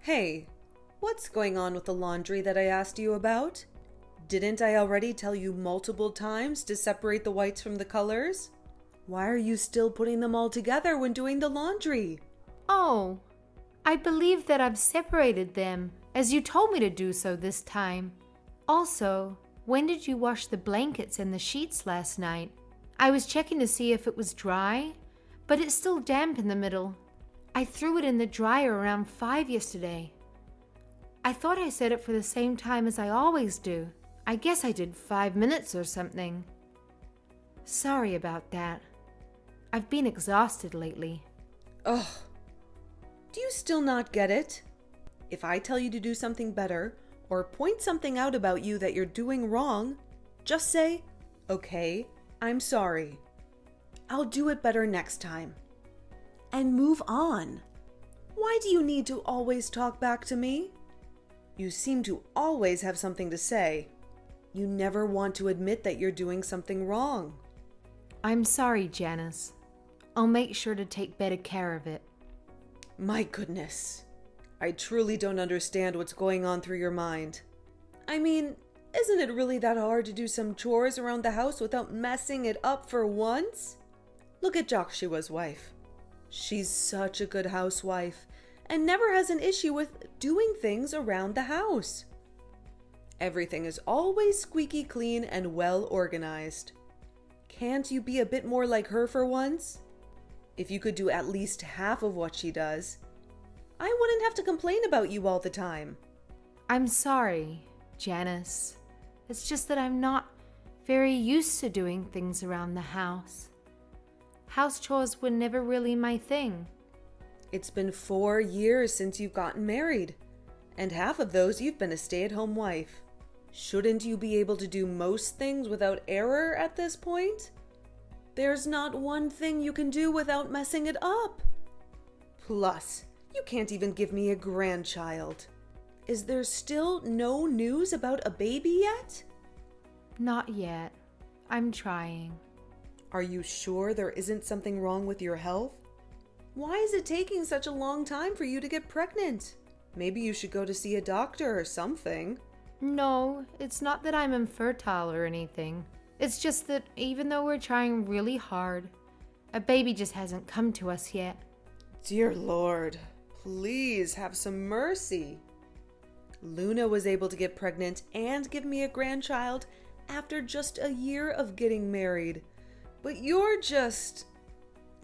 Hey, what's going on with the laundry that I asked you about? Didn't I already tell you multiple times to separate the whites from the colors? Why are you still putting them all together when doing the laundry? Oh, I believe that I've separated them, as you told me to do so this time. Also, when did you wash the blankets and the sheets last night? I was checking to see if it was dry, but it's still damp in the middle. I threw it in the dryer around 5 yesterday. I thought I set it for the same time as I always do. I guess I did 5 minutes or something. Sorry about that. I've been exhausted lately. Ugh. Do you still not get it? If I tell you to do something better, or point something out about you that you're doing wrong, just say, okay, I'm sorry. I'll do it better next time. And move on. Why do you need to always talk back to me? You seem to always have something to say. You never want to admit that you're doing something wrong. I'm sorry, Janice. I'll make sure to take better care of it. My goodness. I truly don't understand what's going on through your mind. I mean, isn't it really that hard to do some chores around the house without messing it up for once? Look at Joshua's wife. She's such a good housewife and never has an issue with doing things around the house. Everything is always squeaky clean and well organized. Can't you be a bit more like her for once? If you could do at least half of what she does, I wouldn't have to complain about you all the time. I'm sorry, Janice. It's just that I'm not very used to doing things around the house. House chores were never really my thing. It's been 4 years since you've gotten married, and half of those you've been a stay-at-home wife. Shouldn't you be able to do most things without error at this point? There's not one thing you can do without messing it up. Plus, you can't even give me a grandchild. Is there still no news about a baby yet? Not yet. I'm trying. Are you sure there isn't something wrong with your health? Why is it taking such a long time for you to get pregnant? Maybe you should go to see a doctor or something. No, it's not that I'm infertile or anything. It's just that even though we're trying really hard, a baby just hasn't come to us yet. Dear Lord, please have some mercy. Luna was able to get pregnant and give me a grandchild after just a year of getting married. But you're just...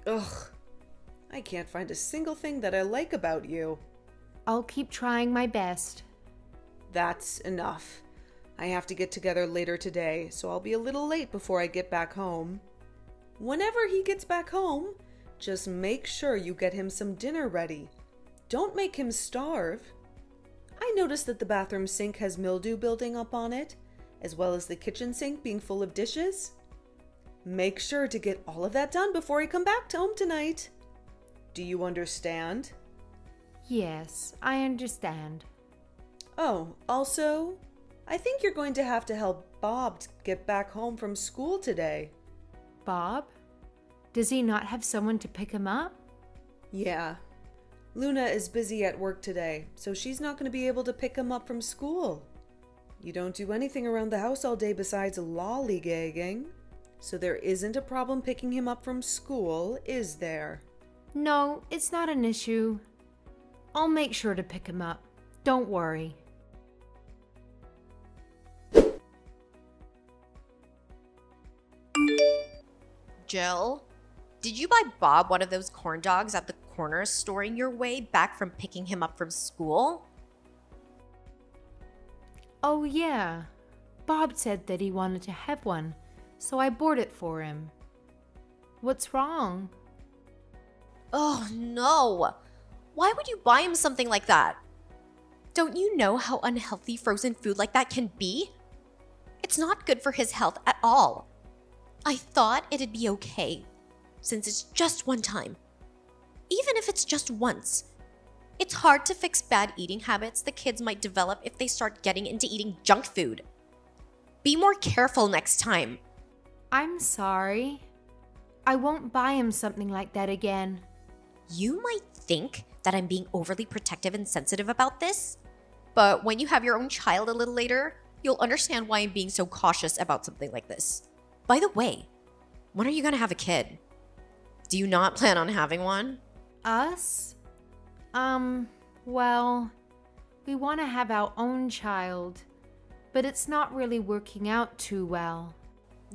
Ugh. I can't find a single thing that I like about you. I'll keep trying my best. That's enough. I have to get together later today, so I'll be a little late before I get back home. Whenever he gets back home, just make sure you get him some dinner ready. Don't make him starve. I noticed that the bathroom sink has mildew building up on it, as well as the kitchen sink being full of dishes. Make sure to get all of that done before I come back home tonight. Do you understand? Yes, I understand. Oh, also, I think you're going to have to help Bob get back home from school today. Bob? Does he not have someone to pick him up? Yeah. Luna is busy at work today, so she's not going to be able to pick him up from school. You don't do anything around the house all day besides lollygagging, so there isn't a problem picking him up from school, is there? No, it's not an issue. I'll make sure to pick him up. Don't worry. Jill, did you buy Bob one of those corn dogs at the corner store in your way back from picking him up from school? Oh yeah. Bob said that he wanted to have one, so I bought it for him. What's wrong? Oh no! Why would you buy him something like that? Don't you know how unhealthy frozen food like that can be? It's not good for his health at all. I thought it'd be okay, since it's just one time. Even if it's just once. It's hard to fix bad eating habits the kids might develop if they start getting into eating junk food. Be more careful next time. I'm sorry. I won't buy him something like that again. You might think that I'm being overly protective and sensitive about this. But when you have your own child a little later, you'll understand why I'm being so cautious about something like this. By the way, when are you gonna have a kid? Do you not plan on having one? Us? Well, we want to have our own child, but it's not really working out too well.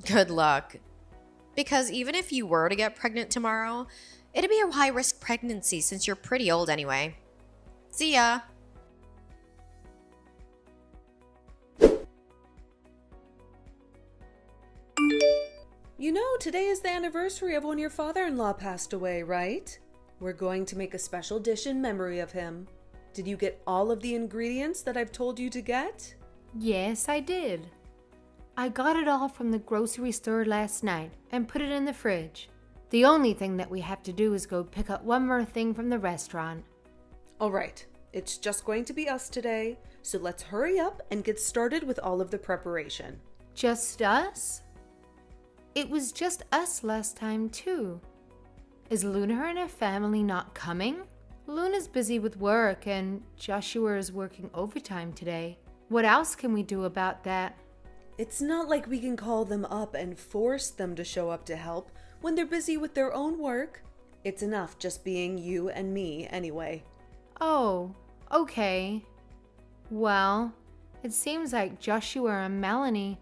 Good luck. Because even if you were to get pregnant tomorrow, it'd be a high-risk pregnancy since you're pretty old anyway. See ya. You know, today is the anniversary of when your father-in-law passed away, right? We're going to make a special dish in memory of him. Did you get all of the ingredients that I've told you to get? Yes, I did. I got it all from the grocery store last night and put it in the fridge. The only thing that we have to do is go pick up one more thing from the restaurant. All right, it's just going to be us today, so let's hurry up and get started with all of the preparation. Just us? It was just us last time, too. Is Luna and her family not coming? Luna's busy with work and Joshua is working overtime today. What else can we do about that? It's not like we can call them up and force them to show up to help when they're busy with their own work. It's enough just being you and me anyway. Oh, okay. Well, it seems like Joshua and Melanie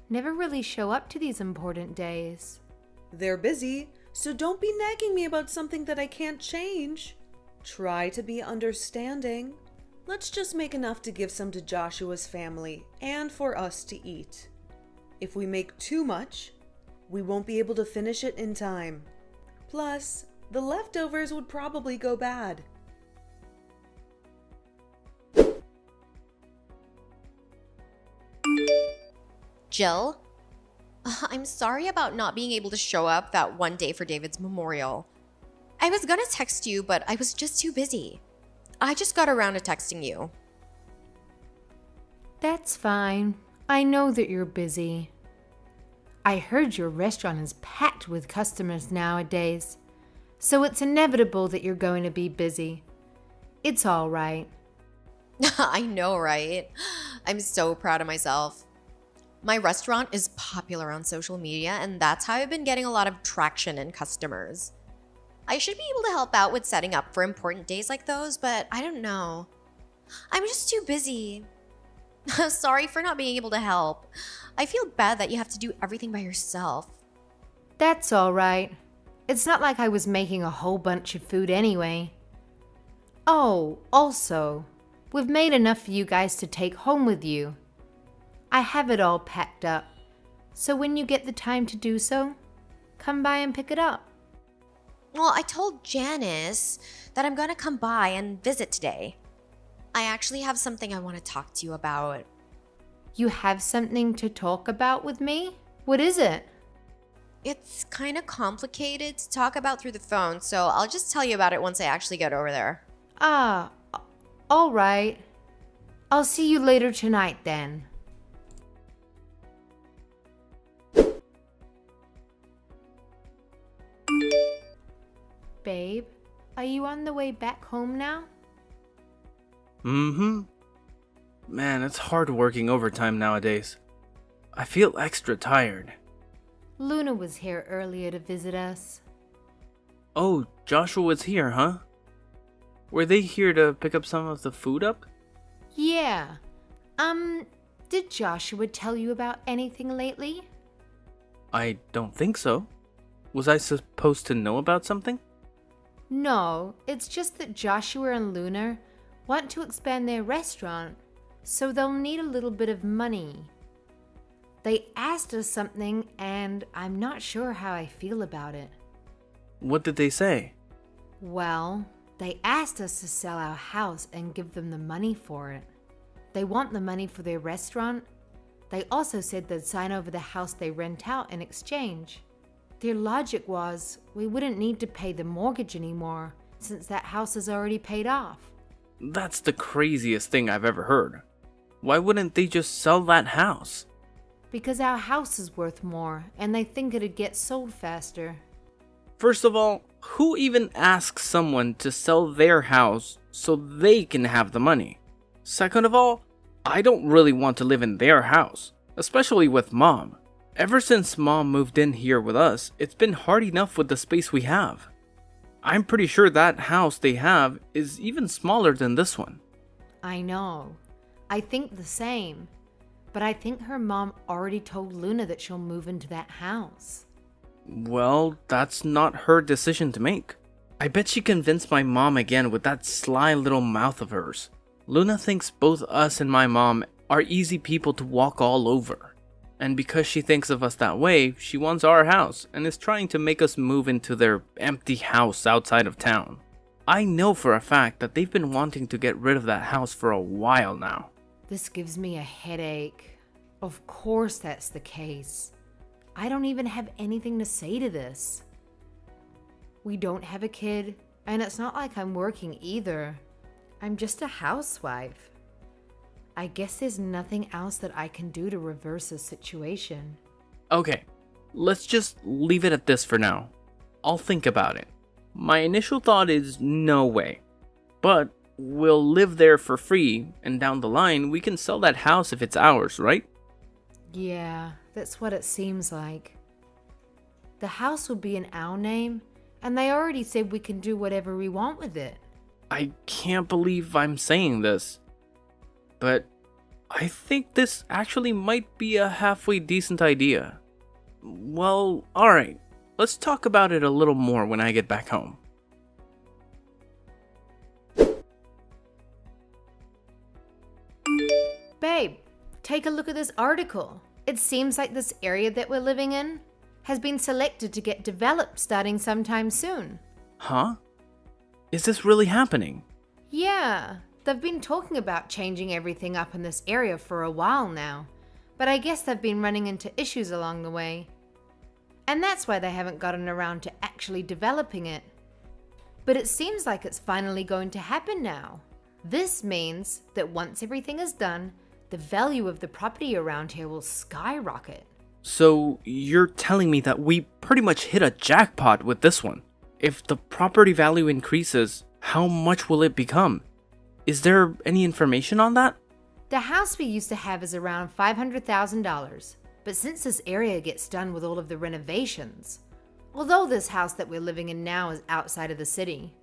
never really show up to these important days. They're busy, so don't be nagging me about something that I can't change. Try to be understanding. Let's just make enough to give some to Joshua's family and for us to eat. If we make too much, we won't be able to finish it in time. Plus, the leftovers would probably go bad. Jill? I'm sorry about not being able to show up that one day for David's memorial. I was gonna text you, but I was just too busy. I just got around to texting you. That's fine. I know that you're busy. I heard your restaurant is packed with customers nowadays, so it's inevitable that you're going to be busy. It's all right. I know, right? I'm so proud of myself. My restaurant is popular on social media, and that's how I've been getting a lot of traction and customers. I should be able to help out with setting up for important days like those, but I don't know. I'm just too busy. Sorry for not being able to help. I feel bad that you have to do everything by yourself. That's all right. It's not like I was making a whole bunch of food anyway. Oh, also, we've made enough for you guys to take home with you. I have it all packed up, so when you get the time to do so, come by and pick it up. Well, I told Janice that I'm gonna come by and visit today. I actually have something I want to talk to you about. You have something to talk about with me? What is it? It's kind of complicated to talk about through the phone, so I'll just tell you about it once I actually get over there. Ah, all right. I'll see you later tonight then. Babe, are you on the way back home now? Mm-hmm. Man, it's hard working overtime nowadays. I feel extra tired. Luna was here earlier to visit us. Oh, Joshua was here, huh? Were they here to pick up some of the food up? Yeah. Did Joshua tell you about anything lately? I don't think so. Was I supposed to know about something? No, it's just that Joshua and Luna want to expand their restaurant, so they'll need a little bit of money. They asked us something, and I'm not sure how I feel about it. What did they say? Well, they asked us to sell our house and give them the money for it. They want the money for their restaurant. They also said they'd sign over the house they rent out in exchange. Their logic was we wouldn't need to pay the mortgage anymore since that house is already paid off. That's the craziest thing I've ever heard. Why wouldn't they just sell that house? Because our house is worth more and they think it'd get sold faster. First of all, Who even asks someone to sell their house so they can have the money? Second of all, I don't really want to live in their house, especially with Mom. Ever since Mom moved in here with us, it's been hard enough with the space we have. I'm pretty sure that house they have is even smaller than this one. I know. I think the same. But I think her mom already told Luna that she'll move into that house. Well, that's not her decision to make. I bet she convinced my mom again with that sly little mouth of hers. Luna thinks both us and my mom are easy people to walk all over. And because she thinks of us that way, she wants our house and is trying to make us move into their empty house outside of town. I know for a fact that they've been wanting to get rid of that house for a while now. This gives me a headache. Of course that's the case. I don't even have anything to say to this. We don't have a kid, and it's not like I'm working either. I'm just a housewife. I guess there's nothing else that I can do to reverse the situation. Okay, let's just leave it at this for now. I'll think about it. My initial thought is no way. But we'll live there for free, and down the line, we can sell that house if it's ours, right? Yeah, that's what it seems like. The house will be in our name, and they already said we can do whatever we want with it. I can't believe I'm saying this, but I think this actually might be a halfway decent idea. Well, alright, let's talk about it a little more when I get back home. Babe, take a look at this article. It seems like this area that we're living in has been selected to get developed starting sometime soon. Huh? Is this really happening? Yeah, they've been talking about changing everything up in this area for a while now, but I guess they've been running into issues along the way. And that's why they haven't gotten around to actually developing it. But it seems like it's finally going to happen now. This means that once everything is done, the value of the property around here will skyrocket. So you're telling me that we pretty much hit a jackpot with this one? If the property value increases, how much will it become? Is there any information on that? The house we used to have is around $500,000, but since this area gets done with all of the renovations, although this house that we're living in now is outside of the city,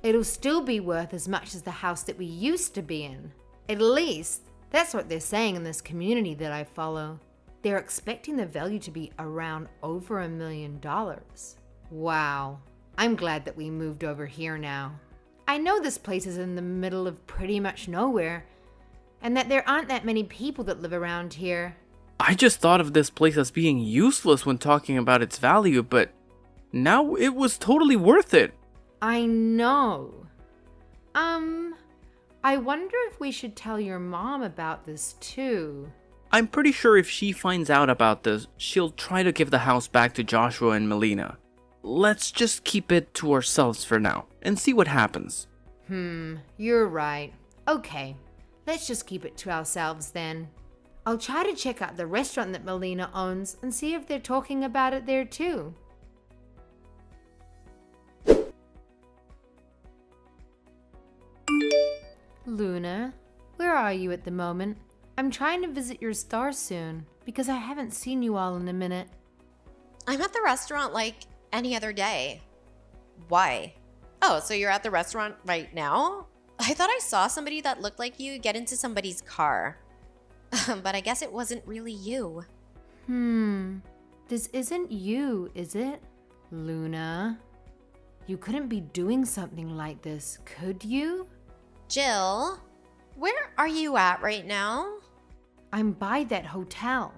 it'll still be worth as much as the house that we used to be in. At least, that's what they're saying in this community that I follow. They're expecting the value to be around over $1 million. Wow, I'm glad that we moved over here now. I know this place is in the middle of pretty much nowhere, and that there aren't that many people that live around here. I just thought of this place as being useless when talking about its value, but now it was totally worth it. I know. I wonder if we should tell your mom about this too. I'm pretty sure if she finds out about this, she'll try to give the house back to Joshua and Melina. Let's just keep it to ourselves for now and see what happens. You're right. Okay, let's just keep it to ourselves then. I'll try to check out the restaurant that Melina owns and see if they're talking about it there too. Luna, where are you at the moment? I'm trying to visit your star soon because I haven't seen you all in a minute. I'm at the restaurant like any other day. Why? Oh, so you're at the restaurant right now? I thought I saw somebody that looked like you get into somebody's car. But I guess it wasn't really you. This isn't you, is it? Luna? You couldn't be doing something like this, could you? Jill, where are you at right now? I'm by that hotel.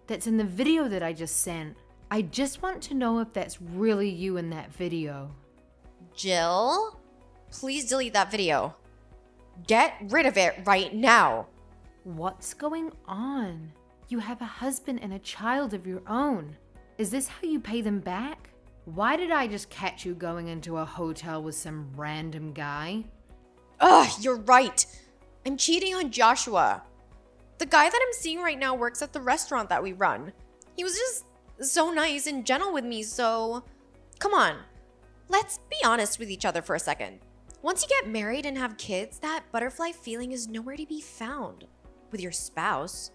That's in the video that I just sent. I just want to know if that's really you in that video. Jill, please delete that video. Get rid of it right now. What's going on? You have a husband and a child of your own. Is this how you pay them back? Why did I just catch you going into a hotel with some random guy? Ugh, you're right. I'm cheating on Joshua. The guy that I'm seeing right now works at the restaurant that we run. He was just so nice and gentle with me, so... Come on. Let's be honest with each other for a second. Once you get married and have kids, that butterfly feeling is nowhere to be found with your spouse,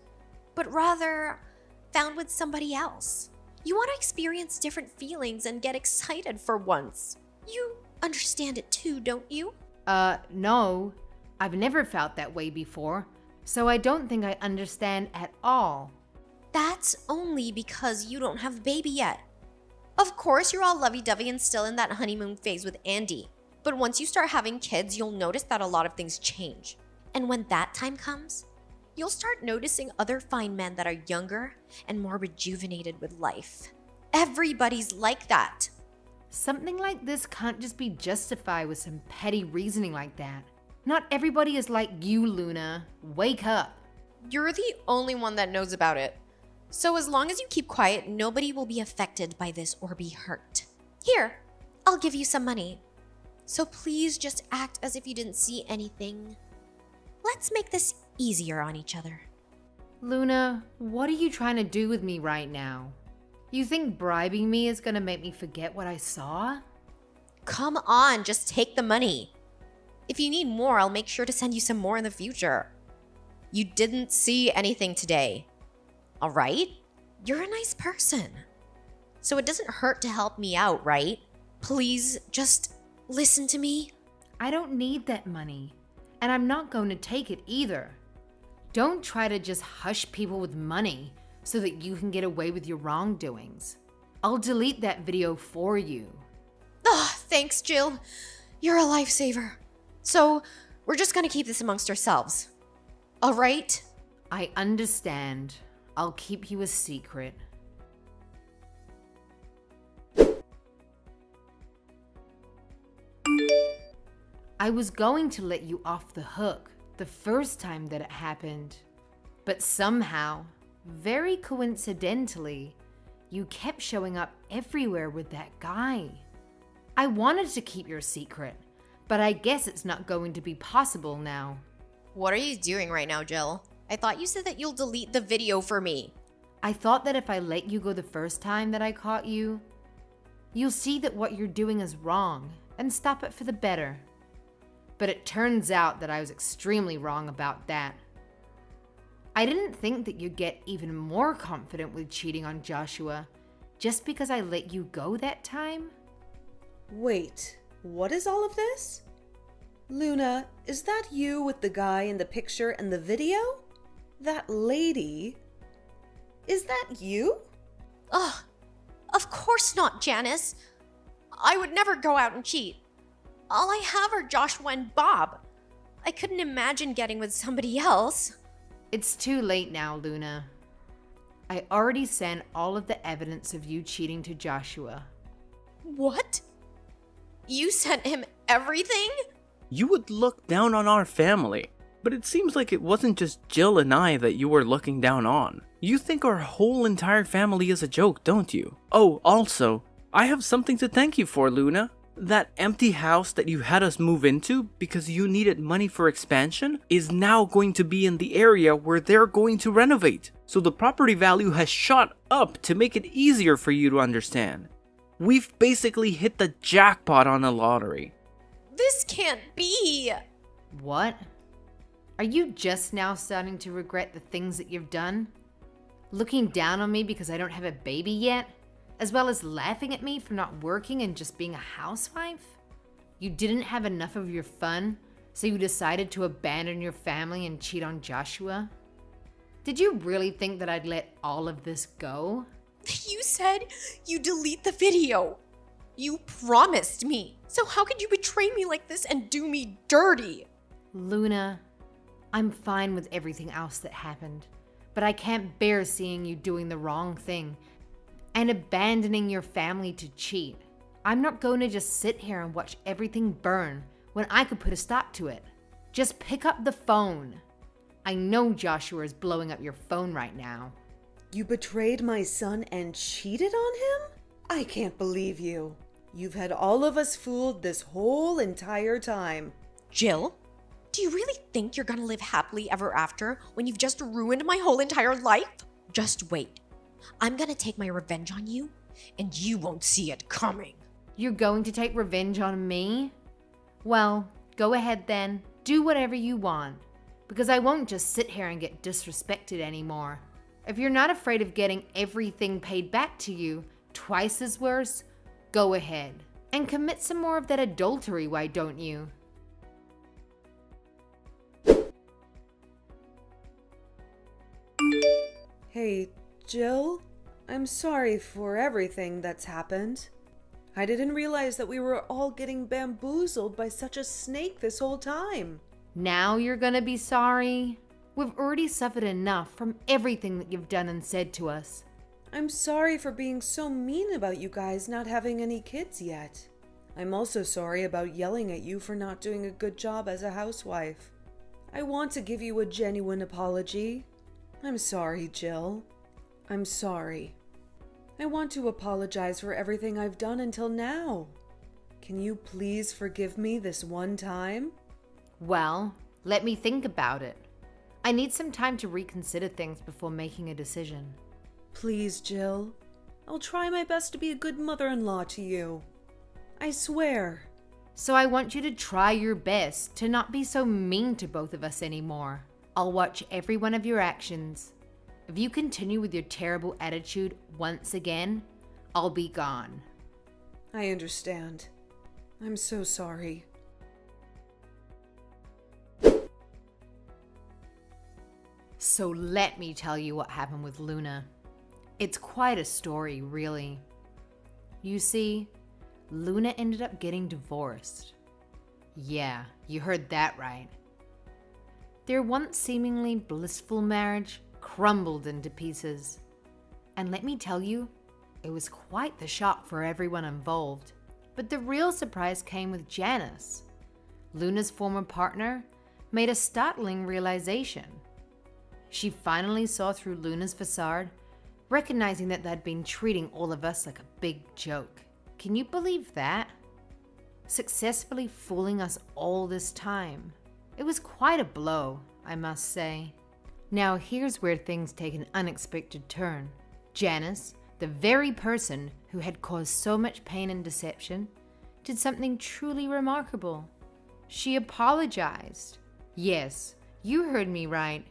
but rather found with somebody else. You want to experience different feelings and get excited for once. You understand it too, don't you? No. I've never felt that way before, so I don't think I understand at all. That's only because you don't have a baby yet. Of course, you're all lovey-dovey and still in that honeymoon phase with Andy. But once you start having kids, you'll notice that a lot of things change. And when that time comes, you'll start noticing other fine men that are younger and more rejuvenated with life. Everybody's like that. Something like this can't just be justified with some petty reasoning like that. Not everybody is like you, Luna. Wake up. You're the only one that knows about it. So as long as you keep quiet, nobody will be affected by this or be hurt. Here, I'll give you some money. So please just act as if you didn't see anything. Let's make this easier on each other. Luna, what are you trying to do with me right now? You think bribing me is gonna make me forget what I saw? Come on, just take the money. If you need more, I'll make sure to send you some more in the future. You didn't see anything today. All right? You're a nice person. So it doesn't hurt to help me out, right? Please just listen to me. I don't need that money, and I'm not going to take it either. Don't try to just hush people with money so that you can get away with your wrongdoings. I'll delete that video for you. Oh, thanks, Jill. You're a lifesaver. So we're just gonna keep this amongst ourselves. All right? I understand. I'll keep you a secret. I was going to let you off the hook the first time that it happened, but somehow, very coincidentally, you kept showing up everywhere with that guy. I wanted to keep your secret, but I guess it's not going to be possible now. What are you doing right now, Jill? I thought you said that you'll delete the video for me. I thought that if I let you go the first time that I caught you, you'll see that what you're doing is wrong and stop it for the better. But it turns out that I was extremely wrong about that. I didn't think that you'd get even more confident with cheating on Joshua just because I let you go that time. Wait, what is all of this? Luna, is that you with the guy in the picture and the video? That lady? Is that you? Ugh, of course not, Janice. I would never go out and cheat. All I have are Joshua and Bob. I couldn't imagine getting with somebody else. It's too late now, Luna. I already sent all of the evidence of you cheating to Joshua. What? You sent him everything? You would look down on our family, but it seems like it wasn't just Jill and I that you were looking down on. You think our whole entire family is a joke, don't you? Oh, also, I have something to thank you for, Luna. That empty house that you had us move into because you needed money for expansion is now going to be in the area where they're going to renovate. So the property value has shot up to make it easier for you to understand. We've basically hit the jackpot on the lottery. This can't be. What? Are you just now starting to regret the things that you've done? Looking down on me because I don't have a baby yet? As well as laughing at me for not working and just being a housewife? You didn't have enough of your fun, so you decided to abandon your family and cheat on Joshua? Did you really think that I'd let all of this go? You said you delete the video. You promised me. So how could you betray me like this and do me dirty? Luna, I'm fine with everything else that happened, but I can't bear seeing you doing the wrong thing and abandoning your family to cheat. I'm not going to just sit here and watch everything burn when I could put a stop to it. Just pick up the phone. I know Joshua is blowing up your phone right now. You betrayed my son and cheated on him? I can't believe you. You've had all of us fooled this whole entire time. Jill, do you really think you're gonna live happily ever after when you've just ruined my whole entire life? Just wait. I'm gonna take my revenge on you, and you won't see it coming. You're going to take revenge on me? Well, go ahead then. Do whatever you want. Because I won't just sit here and get disrespected anymore. If you're not afraid of getting everything paid back to you, twice as worse, go ahead. And commit some more of that adultery, why don't you? Hey, Jill? I'm sorry for everything that's happened. I didn't realize that we were all getting bamboozled by such a snake this whole time. Now you're gonna be sorry? We've already suffered enough from everything that you've done and said to us. I'm sorry for being so mean about you guys not having any kids yet. I'm also sorry about yelling at you for not doing a good job as a housewife. I want to give you a genuine apology. I'm sorry, Jill. I'm sorry. I want to apologize for everything I've done until now. Can you please forgive me this one time? Well, let me think about it. I need some time to reconsider things before making a decision. Please, Jill. I'll try my best to be a good mother-in-law to you. I swear. So I want you to try your best to not be so mean to both of us anymore. I'll watch every one of your actions. If you continue with your terrible attitude once again, I'll be gone. I understand. I'm so sorry. So let me tell you what happened with Luna. It's quite a story, really. You see, Luna ended up getting divorced. Yeah, you heard that right. Their once seemingly blissful marriage crumbled into pieces. And let me tell you, it was quite the shock for everyone involved. But the real surprise came with Janice. Luna's former partner made a startling realization. She finally saw through Luna's facade, recognizing that they'd been treating all of us like a big joke. Can you believe that? Successfully fooling us all this time. It was quite a blow, I must say. Now here's where things take an unexpected turn. Janice, the very person who had caused so much pain and deception, did something truly remarkable. She apologized. Yes, you heard me right.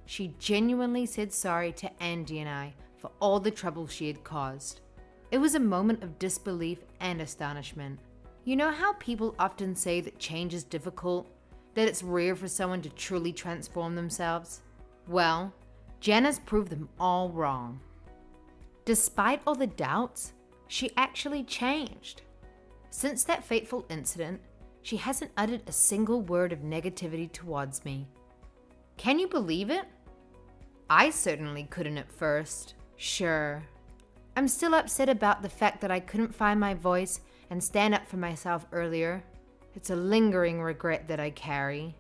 She genuinely said sorry to Andy and I for all the trouble she had caused. It was a moment of disbelief and astonishment. You know how people often say that change is difficult, that it's rare for someone to truly transform themselves? Well, Janice proved them all wrong. Despite all the doubts, she actually changed. Since that fateful incident, she hasn't uttered a single word of negativity towards me. Can you believe it? I certainly couldn't at first. Sure. I'm still upset about the fact that I couldn't find my voice and stand up for myself earlier. It's a lingering regret that I carry.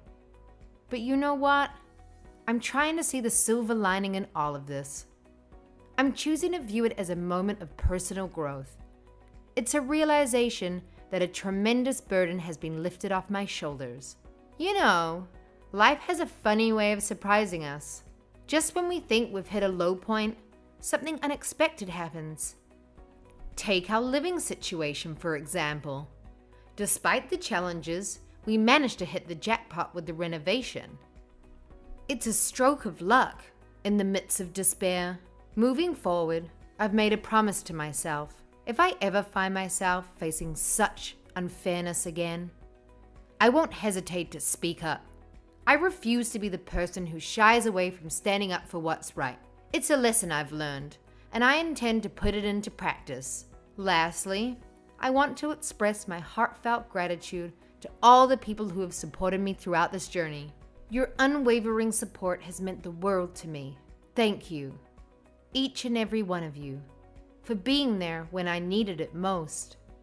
But you know what? I'm trying to see the silver lining in all of this. I'm choosing to view it as a moment of personal growth. It's a realization that a tremendous burden has been lifted off my shoulders. You know, life has a funny way of surprising us. Just when we think we've hit a low point, something unexpected happens. Take our living situation, for example. Despite the challenges, we managed to hit the jackpot with the renovation. It's a stroke of luck in the midst of despair. Moving forward, I've made a promise to myself. If I ever find myself facing such unfairness again, I won't hesitate to speak up. I refuse to be the person who shies away from standing up for what's right. It's a lesson I've learned, and I intend to put it into practice. Lastly, I want to express my heartfelt gratitude to all the people who have supported me throughout this journey. Your unwavering support has meant the world to me. Thank you, each and every one of you, for being there when I needed it most.